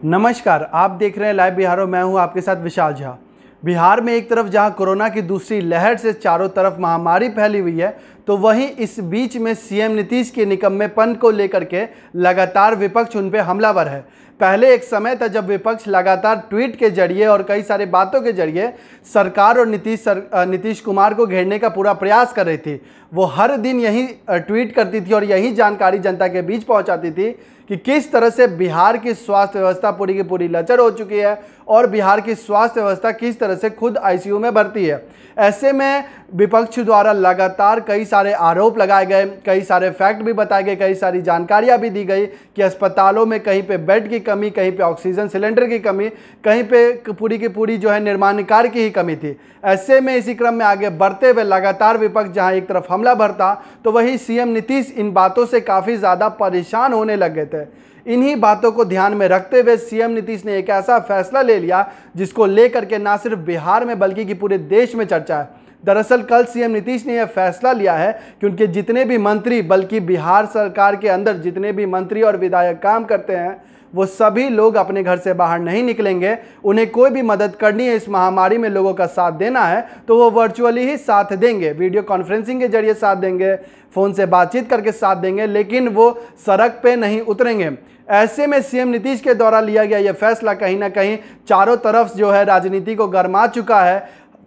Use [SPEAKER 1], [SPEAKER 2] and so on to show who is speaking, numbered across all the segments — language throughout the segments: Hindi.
[SPEAKER 1] नमस्कार, आप देख रहे हैं लाइव बिहार और मैं हूं आपके साथ विशाल झा। बिहार में एक तरफ जहां कोरोना की दूसरी लहर से चारों तरफ महामारी फैली हुई है, तो वहीं इस बीच में सीएम नीतीश के निकम्मेपन को लेकर के लगातार विपक्ष उन पर हमलावर है। पहले एक समय था जब विपक्ष लगातार ट्वीट के जरिए और कई सारे बातों के जरिए सरकार और नीतीश कुमार को घेरने का पूरा प्रयास कर रही थी। वो हर दिन यही ट्वीट करती थी और यही जानकारी जनता के बीच पहुंचाती थी कि किस तरह से बिहार की स्वास्थ्य व्यवस्था पूरी की पूरी लचर हो चुकी है और बिहार की स्वास्थ्य व्यवस्था किस तरह से खुद आईसीयू में भर्ती है। ऐसे में विपक्ष द्वारा लगातार कई सारे आरोप लगाए गए, कई सारे फैक्ट भी बताए गए, कई सारी जानकारियां भी दी गई कि अस्पतालों में कहीं पे बेड की कमी, कहीं पे ऑक्सीजन सिलेंडर की कमी, कहीं पे पूरी की पूरी जो है निर्माण कार्य की ही कमी थी। ऐसे में इसी क्रम में आगे बढ़ते हुए लगातार विपक्ष जहां एक तरफ हमला भरता, तो वहीं सीएम नीतीश इन बातों से काफ़ी ज़्यादा परेशान होने लग गए थे। इन्हीं बातों को ध्यान में रखते हुए सीएम नीतीश ने एक ऐसा फैसला ले लिया जिसको लेकर के ना सिर्फ बिहार में बल्कि कि पूरे देश में चर्चा है। दरअसल कल सीएम नीतीश ने यह फैसला लिया है कि उनके जितने भी मंत्री, बल्कि बिहार सरकार के अंदर जितने भी मंत्री और विधायक काम करते हैं, वो सभी लोग अपने घर से बाहर नहीं निकलेंगे। उन्हें कोई भी मदद करनी है, इस महामारी में लोगों का साथ देना है, तो वो वर्चुअली ही साथ देंगे, वीडियो कॉन्फ्रेंसिंग के जरिए साथ देंगे, फ़ोन से बातचीत करके साथ देंगे, लेकिन वो सड़क पे नहीं उतरेंगे। ऐसे में सीएम नीतीश के द्वारा लिया गया यह फैसला कहीं ना कहीं चारों तरफ जो है राजनीति को गरमा चुका है।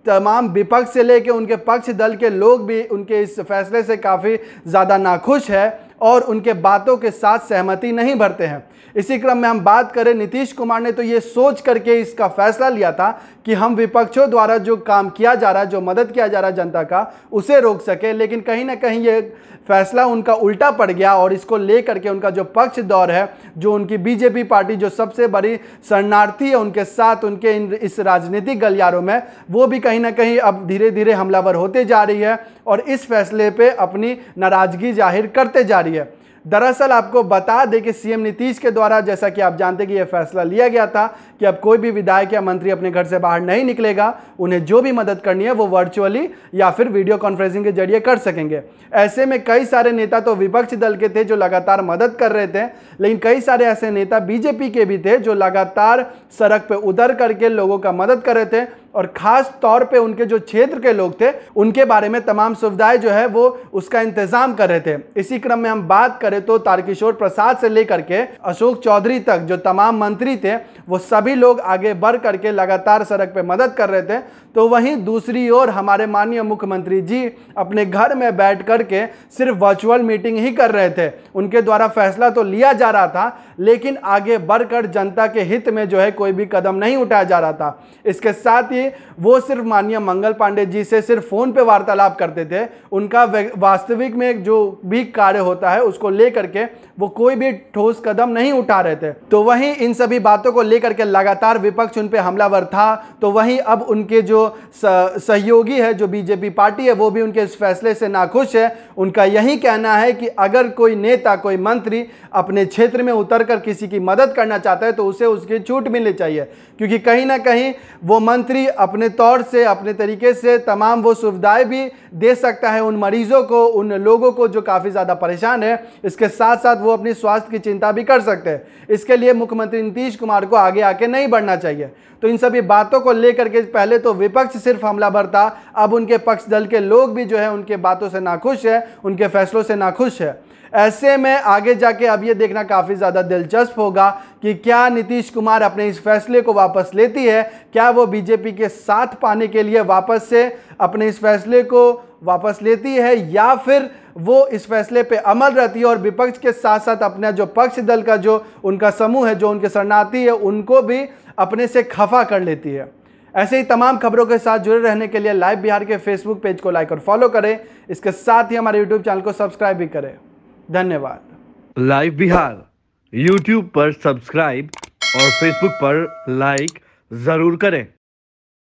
[SPEAKER 1] तमाम विपक्ष से लेकर उनके पक्ष दल के लोग भी उनके इस फैसले से काफ़ी ज़्यादा नाखुश है और उनके बातों के साथ सहमति नहीं भरते हैं। इसी क्रम में हम बात करें, नीतीश कुमार ने तो ये सोच करके इसका फैसला लिया था कि हम विपक्षों द्वारा जो काम किया जा रहा है, जो मदद किया जा रहा है जनता का, उसे रोक सके, लेकिन कहीं ना कहीं ये फैसला उनका उल्टा पड़ गया और इसको लेकर के उनका जो पक्ष दौर है, जो उनकी बीजेपी पार्टी जो सबसे बड़ी शरणार्थी है उनके साथ, उनके इस राजनीतिक गलियारों में, वो भी कहीं ना कहीं अब धीरे धीरे हमलावर होते जा रही है और इस फैसले पे अपनी नाराजगी जाहिर करते जा रही है। दरअसल आपको बता दें कि सीएम नीतीश के द्वारा, जैसा कि आप जानते हैं कि यह फैसला लिया गया था कि अब कोई भी विधायक या मंत्री अपने घर से बाहर नहीं निकलेगा, उन्हें जो भी मदद करनी है वो वर्चुअली या फिर वीडियो कॉन्फ्रेंसिंग के जरिए कर सकेंगे। ऐसे में कई सारे नेता तो विपक्ष दल के थे जो लगातार मदद कर रहे थे, लेकिन कई सारे ऐसे नेता बीजेपी के भी थे जो लगातार सड़क पर उतर करके लोगों का मदद कर रहे थे और खास तौर पे उनके जो क्षेत्र के लोग थे उनके बारे में तमाम सुविधाएं जो है वो उसका इंतजाम कर रहे थे। इसी क्रम में हम बात करें तो तारकिशोर प्रसाद से लेकर के अशोक चौधरी तक जो तमाम मंत्री थे, वो सभी लोग आगे बढ़ करके लगातार सड़क पे मदद कर रहे थे। तो वहीं दूसरी ओर हमारे माननीय मुख्यमंत्री जी अपने घर में बैठ करके सिर्फ वर्चुअल मीटिंग ही कर रहे थे। उनके द्वारा फैसला तो लिया जा रहा था, लेकिन आगे बढ़कर जनता के हित में जो है कोई भी कदम नहीं उठाया जा रहा था। इसके साथ ही वो सिर्फ माननीय मंगल पांडे जी से सिर्फ फोन पे वार्तालाप करते थे। उनका वास्तविक में जो भी कार्य होता है उसको लेकर के वो कोई भी ठोस कदम नहीं उठा रहे थे। तो वहीं इन सभी बातों को लेकर के लगातार विपक्ष उन पे हमलावर था। तो वहीं अब उनके जो सहयोगी है, जो बीजेपी पार्टी है, वो भी उनके इस फैसले से नाखुश है। उनका यही कहना है कि अगर कोई नेता, कोई मंत्री अपने क्षेत्र में उतरकर किसी की मदद करना चाहता है तो उसे उसकी छूट मिलनी चाहिए, क्योंकि कहीं ना कहीं वो मंत्री अपने तौर से, अपने तरीके से तमाम वो सुविधाएं भी दे सकता है उन मरीजों को, उन लोगों को जो काफ़ी ज़्यादा परेशान है। इसके साथ साथ वो अपनी स्वास्थ्य की चिंता भी कर सकते हैं। इसके लिए मुख्यमंत्री नीतीश कुमार को आगे आके नहीं बढ़ना चाहिए। तो इन सभी बातों को लेकर के पहले तो विपक्ष सिर्फ हमलावर था, अब उनके पक्ष दल के लोग भी जो है उनके बातों से नाखुश है, उनके फैसलों से नाखुश है। ऐसे में आगे जाके अब ये देखना काफ़ी ज़्यादा दिलचस्प होगा कि क्या नीतीश कुमार अपने इस फैसले को वापस लेती है, क्या वो बीजेपी के साथ पाने के लिए वापस से अपने इस फैसले को वापस लेती है, या फिर वो इस फैसले पे अमल रहती है और विपक्ष के साथ साथ अपना जो पक्ष दल का जो उनका समूह है, जो उनके शरणार्थी है, उनको भी अपने से खफा कर लेती है। ऐसे ही तमाम खबरों के साथ जुड़े रहने के लिए लाइव बिहार के फेसबुक पेज को लाइक और फॉलो करें। इसके साथ ही हमारे यूट्यूब चैनल को सब्सक्राइब भी करें। धन्यवाद।
[SPEAKER 2] लाइव बिहार यूट्यूब पर सब्सक्राइब और फेसबुक पर लाइक जरूर करें।